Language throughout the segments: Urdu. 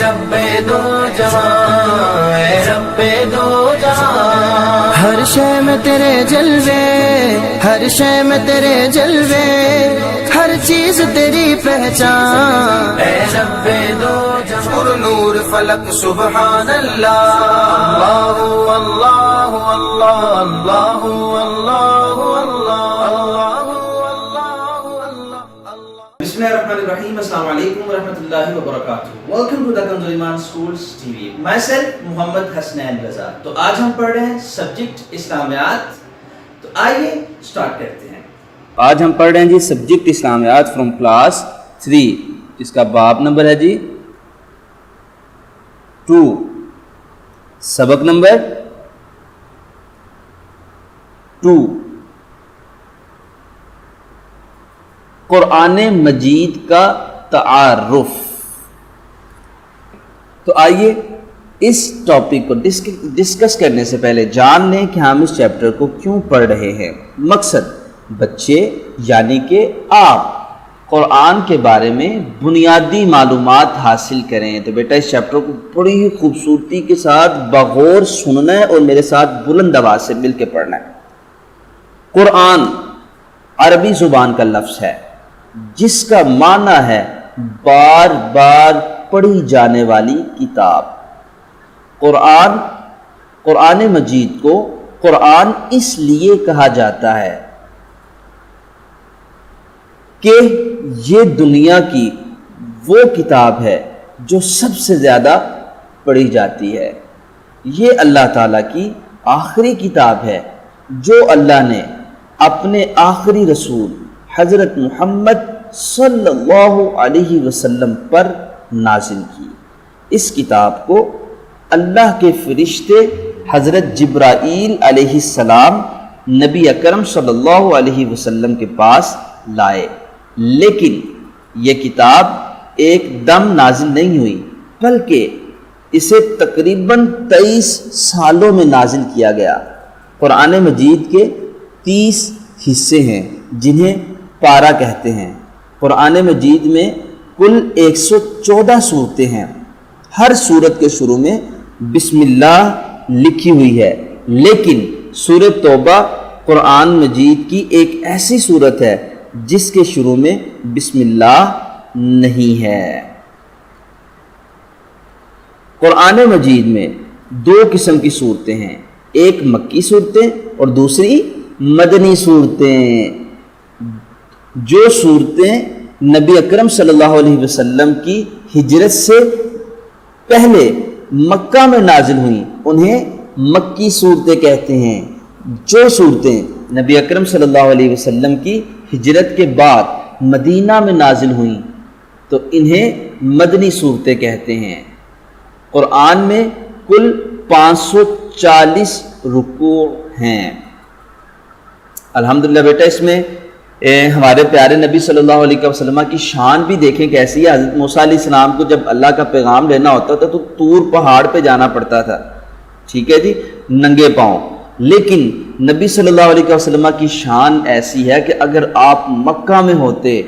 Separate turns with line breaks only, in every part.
رب دو جہاں، اے رب دو جہاں،
ہر شے میں تیرے جلوے، ہر شے میں تیرے جلوے، ہر چیز تیری پہچان،
اے رب دو جہاں، نور فلک سبحان اللہ، اللہ اللہ اللہ اللہ اللہ اللہ اللہ۔
بسم اللہ الرحمن الرحیم، السلام علیکم ورحمۃ اللہ وبرکاتہ۔ Welcome to the Kanz Iman schools TV, myself Muhammad Hasnain Raza. تو آج ہم پڑھ رہے ہیں سبجیکٹ اسلامیات، تو آئیے سٹارٹ کرتے ہیں۔ آج ہم پڑھ رہے ہیں جی سبجیکٹ اسلامیات فرام کلاس 3، جس کا باب نمبر ہے جی 2، سبق نمبر 2، قرآن مجید کا تعارف۔ تو آئیے اس ٹاپک کو ڈسکس کرنے سے پہلے جان لیں کہ ہم اس چیپٹر کو کیوں پڑھ رہے ہیں۔ مقصد بچے یعنی کہ آپ قرآن کے بارے میں بنیادی معلومات حاصل کریں۔ تو بیٹا اس چیپٹر کو بڑی ہی خوبصورتی کے ساتھ بغور سننا ہے اور میرے ساتھ بلند آواز سے مل کے پڑھنا ہے۔ قرآن عربی زبان کا لفظ ہے جس کا معنی ہے بار بار پڑھی جانے والی کتاب۔ قرآن مجید کو قرآن اس لیے کہا جاتا ہے کہ یہ دنیا کی وہ کتاب ہے جو سب سے زیادہ پڑھی جاتی ہے۔ یہ اللہ تعالیٰ کی آخری کتاب ہے جو اللہ نے اپنے آخری رسول حضرت محمد صلی اللہ علیہ وسلم پر نازل کی۔ اس کتاب کو اللہ کے فرشتے حضرت جبرائیل علیہ السلام نبی اکرم صلی اللہ علیہ وسلم کے پاس لائے، لیکن یہ کتاب ایک دم نازل نہیں ہوئی بلکہ اسے تقریباً 23 سالوں میں نازل کیا گیا۔ قرآن مجید کے 30 حصے ہیں جنہیں پارہ کہتے ہیں۔ قرآن مجید میں کل 114 صورتیں ہیں۔ ہر صورت کے شروع میں بسم اللہ لکھی ہوئی ہے، لیکن سورۃ توبہ قرآن مجید کی ایک ایسی صورت ہے جس کے شروع میں بسم اللہ نہیں ہے۔ قرآن مجید میں 2 قسم کی صورتیں ہیں، ایک مکی صورتیں اور دوسری مدنی صورتیں۔ جو صورتیں نبی اکرم صلی اللہ علیہ وسلم کی ہجرت سے پہلے مکہ میں نازل ہوئیں انہیں مکی صورتیں کہتے ہیں۔ جو صورتیں نبی اکرم صلی اللہ علیہ وسلم کی ہجرت کے بعد مدینہ میں نازل ہوئیں تو انہیں مدنی صورتیں کہتے ہیں۔ قرآن میں کل 540 رکوع ہیں۔ الحمدللہ بیٹا اس میں ہمارے پیارے نبی صلی اللہ علیہ وسلم کی شان بھی دیکھیں کیسی ہے۔ حضرت موسیٰ علیہ السلام کو جب اللہ کا پیغام لینا ہوتا تھا تو طور پہاڑ پہ جانا پڑتا تھا، ٹھیک ہے جی، ننگے پاؤں، لیکن نبی صلی اللہ علیہ وسلم کی شان ایسی ہے کہ اگر آپ مکہ میں ہوتے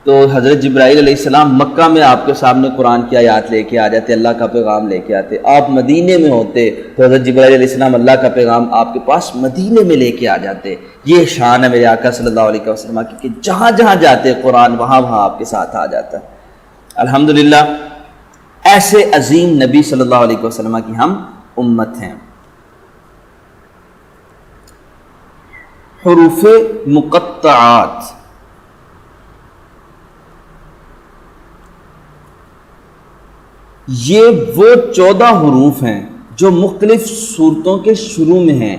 تو حضرت جبرائیل علیہ السلام مکہ میں آپ کے سامنے قرآن کی آیات لے کے آ جاتے، اللہ کا پیغام لے کے آتے۔ آپ مدینے میں ہوتے تو حضرت جبرائیل علیہ السلام اللہ کا پیغام آپ کے پاس مدینے میں لے کے آ جاتے۔ یہ شان ہے میرے آقا صلی اللہ علیہ وسلم کی کہ جہاں جہاں جاتے قرآن وہاں وہاں آپ کے ساتھ آ جاتا ہے۔ الحمدللہ ایسے عظیم نبی صلی اللہ علیہ وسلم کی ہم امت ہیں۔ حروف مقطعات، یہ وہ 14 حروف ہیں جو مختلف صورتوں کے شروع میں ہیں۔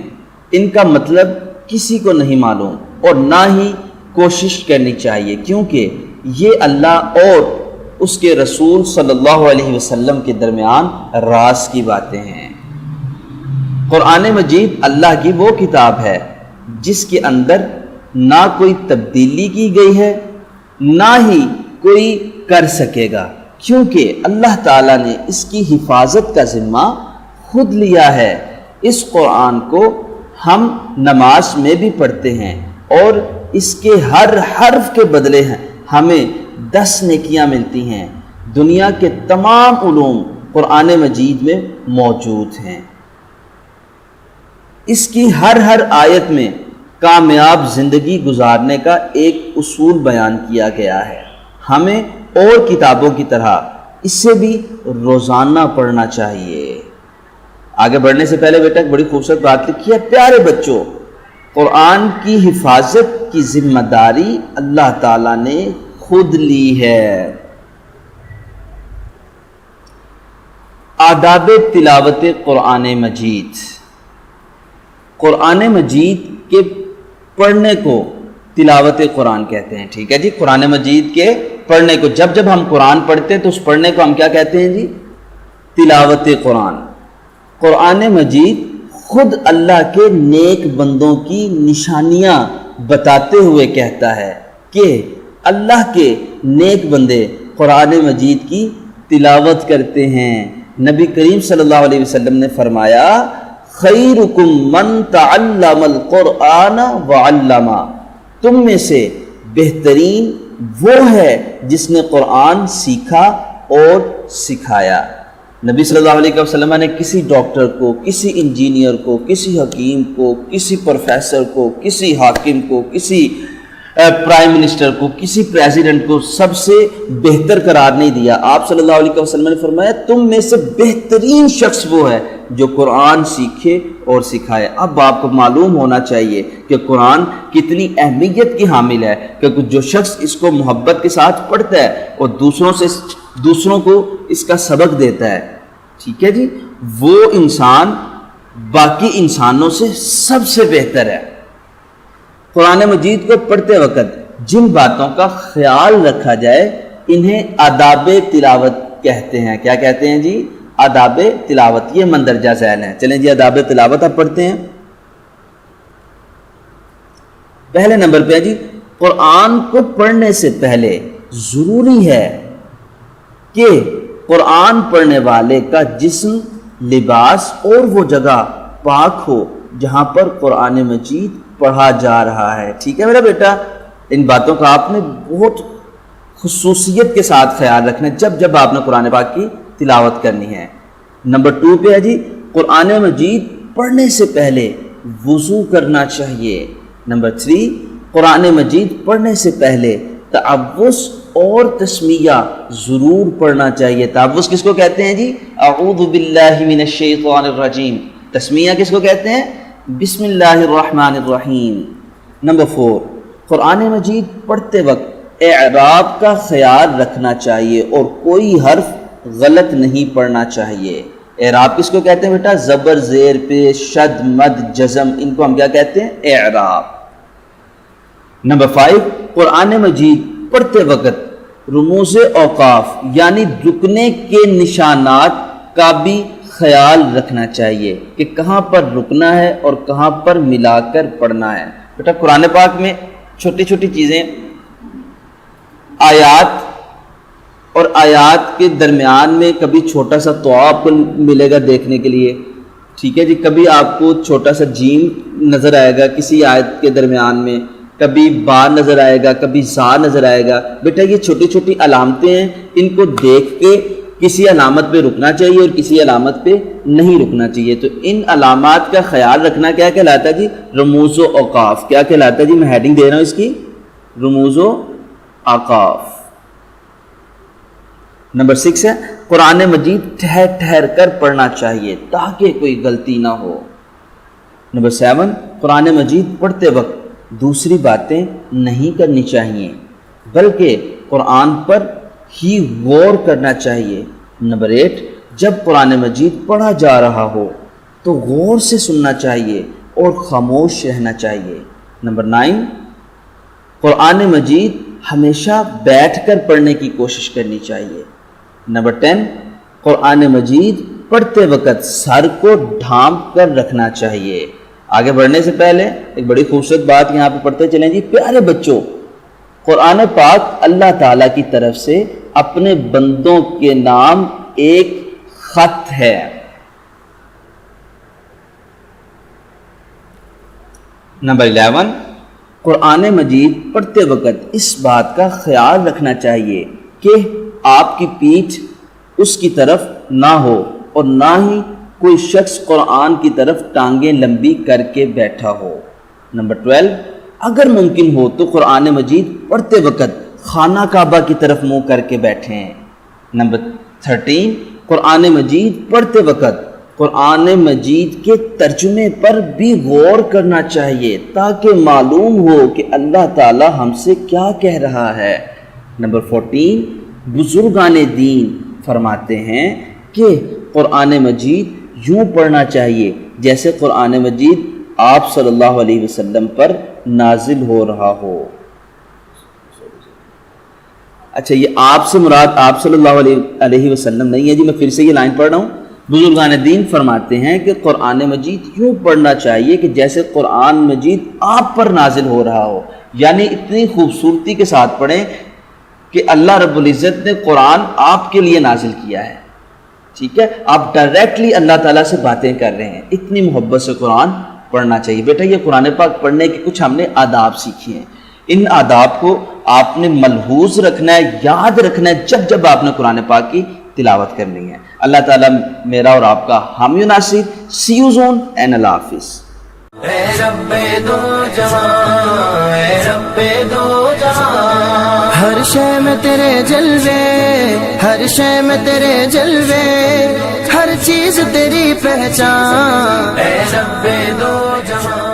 ان کا مطلب کسی کو نہیں معلوم اور نہ ہی کوشش کرنی چاہیے، کیونکہ یہ اللہ اور اس کے رسول صلی اللہ علیہ وسلم کے درمیان راز کی باتیں ہیں۔ قرآن مجید اللہ کی وہ کتاب ہے جس کے اندر نہ کوئی تبدیلی کی گئی ہے نہ ہی کوئی کر سکے گا، کیونکہ اللہ تعالیٰ نے اس کی حفاظت کا ذمہ خود لیا ہے۔ اس قرآن کو ہم نماز میں بھی پڑھتے ہیں اور اس کے ہر حرف کے بدلے ہمیں 10 نیکیاں ملتی ہیں۔ دنیا کے تمام علوم قرآن مجید میں موجود ہیں۔ اس کی ہر آیت میں کامیاب زندگی گزارنے کا ایک اصول بیان کیا گیا ہے۔ ہمیں اور کتابوں کی طرح اس سے بھی روزانہ پڑھنا چاہیے۔ آگے بڑھنے سے پہلے بیٹا ایک بڑی خوبصورت بات لکھی ہے، پیارے بچوں، قرآن کی حفاظت کی ذمہ داری اللہ تعالیٰ نے خود لی ہے۔ آداب تلاوت قرآن مجید۔ قرآن مجید کے پڑھنے کو تلاوت قرآن کہتے ہیں، ٹھیک ہے جی۔ قرآن مجید کے پڑھنے کو، جب ہم قرآن پڑھتے ہیں تو اس پڑھنے کو ہم کیا کہتے ہیں جی؟ تلاوت قرآن۔ قرآن مجید خود اللہ کے نیک بندوں کی نشانیاں بتاتے ہوئے کہتا ہے کہ اللہ کے نیک بندے قرآن مجید کی تلاوت کرتے ہیں۔ نبی کریم صلی اللہ علیہ وسلم نے فرمایا، خیرکم من تعلم القرآن وعلمہ، تم میں سے بہترین وہ ہے جس نے قرآن سیکھا اور سکھایا۔ نبی صلی اللہ علیہ وسلم نے کسی ڈاکٹر کو، کسی انجینئر کو، کسی حکیم کو، کسی پروفیسر کو، کسی حاکم کو، کسی پرائم منسٹر کو، کسی پریزیڈنٹ کو سب سے بہتر قرار نہیں دیا۔ آپ صلی اللہ علیہ وسلم نے فرمایا تم میں سے بہترین شخص وہ ہے جو قرآن سیکھے اور سکھائے۔ اب آپ کو معلوم ہونا چاہیے کہ قرآن کتنی اہمیت کی حامل ہے، کہ جو شخص اس کو محبت کے ساتھ پڑھتا ہے اور دوسروں کو اس کا سبق دیتا ہے، ٹھیک ہے جی، وہ انسان باقی انسانوں سے سب سے بہتر ہے۔ قرآن مجید کو پڑھتے وقت جن باتوں کا خیال رکھا جائے انہیں آداب تلاوت کہتے ہیں۔ کیا کہتے ہیں جی؟ آداب تلاوت۔ یہ مندرجہ ذیل ہے۔ چلیں جی آداب تلاوت اب پڑھتے ہیں۔ پہلے نمبر پہ جی، قرآن کو پڑھنے سے پہلے ضروری ہے کہ قرآن پڑھنے والے کا جسم، لباس اور وہ جگہ پاک ہو جہاں پر قرآن مجید پڑھا جا رہا ہے، ٹھیک ہے میرا بیٹا؟ ان باتوں کا آپ نے بہت خصوصیت کے ساتھ خیال رکھنا ہے جب آپ نے قرآن پاک کی تلاوت کرنی ہے۔ نمبر 2 پہ ہے جی، قرآن مجید پڑھنے سے پہلے وضو کرنا چاہیے۔ نمبر 3، قرآن مجید پڑھنے سے پہلے تعوذ اور تسمیہ ضرور پڑھنا چاہیے۔ تعوذ کس کو کہتے ہیں جی؟ اعوذ باللہ من الشیطان الرجیم۔ تسمیہ کس کو کہتے ہیں؟ بسم اللہ الرحمن الرحیم۔ نمبر 4، قرآن مجید پڑھتے وقت اعراب کا خیال رکھنا چاہیے اور کوئی حرف غلط نہیں پڑھنا چاہیے۔ اعراب کس کو کہتے ہیں بیٹا؟ زبر، زیر، پیش، شد، مد، جزم، ان کو ہم کیا کہتے ہیں؟ اعراب۔ نمبر 5، قرآن مجید پڑھتے وقت رموز اوقاف یعنی رکنے کے نشانات کا بھی خیال رکھنا چاہیے کہ کہاں پر رکنا ہے اور کہاں پر ملا کر پڑھنا ہے۔ بیٹا قرآن پاک میں چھوٹی چھوٹی چیزیں، آیات اور آیات کے درمیان میں کبھی چھوٹا سا تو آپ کو ملے گا دیکھنے کے لیے، ٹھیک ہے جی، کبھی آپ کو چھوٹا سا جیم نظر آئے گا کسی آیت کے درمیان میں، کبھی با نظر آئے گا، کبھی زا نظر آئے گا۔ بیٹا یہ چھوٹی چھوٹی علامتیں ہیں، ان کو دیکھ کے کسی علامت پہ رکنا چاہیے اور کسی علامت پہ نہیں رکنا چاہیے۔ تو ان علامات کا خیال رکھنا کیا کہلاتا ہے جی؟ رموز و اوقاف۔ کیا کہلاتا ہے جی؟ میں ہیڈنگ دے رہا ہوں اس کی، رموز و اوقاف۔ نمبر 6 ہے، قرآن مجید ٹھہر ٹھہر کر پڑھنا چاہیے تاکہ کوئی غلطی نہ ہو۔ نمبر 7، قرآن مجید پڑھتے وقت دوسری باتیں نہیں کرنی چاہیے بلکہ قرآن پر ہی غور کرنا چاہیے۔ نمبر 8، جب قرآن مجید پڑھا جا رہا ہو تو غور سے سننا چاہیے اور خاموش رہنا چاہیے۔ نمبر 9، قرآن مجید ہمیشہ بیٹھ کر پڑھنے کی کوشش کرنی چاہیے۔ نمبر 10، قرآن مجید پڑھتے وقت سر کو ڈھانپ کر رکھنا چاہیے۔ آگے بڑھنے سے پہلے ایک بڑی خوبصورت بات یہاں پہ پڑھتے چلیں جی۔ پیارے بچوں، قرآن پاک اللہ تعالیٰ کی طرف سے اپنے بندوں کے نام ایک خط ہے۔ نمبر 11، قرآن مجید پڑھتے وقت اس بات کا خیال رکھنا چاہیے کہ آپ کی پیٹھ اس کی طرف نہ ہو اور نہ ہی کوئی شخص قرآن کی طرف ٹانگیں لمبی کر کے بیٹھا ہو۔ نمبر 12، اگر ممکن ہو تو قرآن مجید پڑھتے وقت خانہ کعبہ کی طرف منہ کر کے بیٹھیں۔ نمبر 13، قرآن مجید پڑھتے وقت قرآن مجید کے ترجمے پر بھی غور کرنا چاہیے تاکہ معلوم ہو کہ اللہ تعالی ہم سے کیا کہہ رہا ہے۔ نمبر 14، بزرگان دین فرماتے ہیں کہ قرآن مجید یوں پڑھنا چاہیے جیسے قرآن مجید آپ صلی اللہ علیہ وسلم پر نازل ہو رہا ہو۔ اچھا، یہ آپ سے مراد آپ صلی اللہ علیہ وسلم نہیں ہے جی، میں پھر سے یہ لائن پڑھ رہا ہوں۔ بزرگان دین فرماتے ہیں کہ قرآن مجید یوں پڑھنا چاہیے کہ جیسے قرآن مجید آپ پر نازل ہو رہا ہو، یعنی اتنی خوبصورتی کے ساتھ پڑھیں کہ اللہ رب العزت نے قرآن آپ کے لیے نازل کیا ہے، ٹھیک ہے، آپ ڈائریکٹلی اللہ تعالیٰ سے باتیں کر رہے ہیں، اتنی محبت سے قرآن پڑھنا چاہیے۔ بیٹا یہ قرآن پاک پڑھنے کے کچھ ہم نے آداب سیکھے ہیں، ان آداب کو آپ نے ملحوظ رکھنا ہے، یاد رکھنا ہے جب جب آپ نے قرآن پاک کی تلاوت کرنی ہے۔ اللہ تعالیٰ میرا اور آپ کا حامی و ناصر۔ سی یو زون اینڈ اللہ حافظ۔
اے رب دو جہاں، اے رب دو جہاں،
ہر شے میں تیرے جلوے، ہر شے میں تیرے جلوے، ہر چیز تیری پہچان،
اے رب دو جہاں۔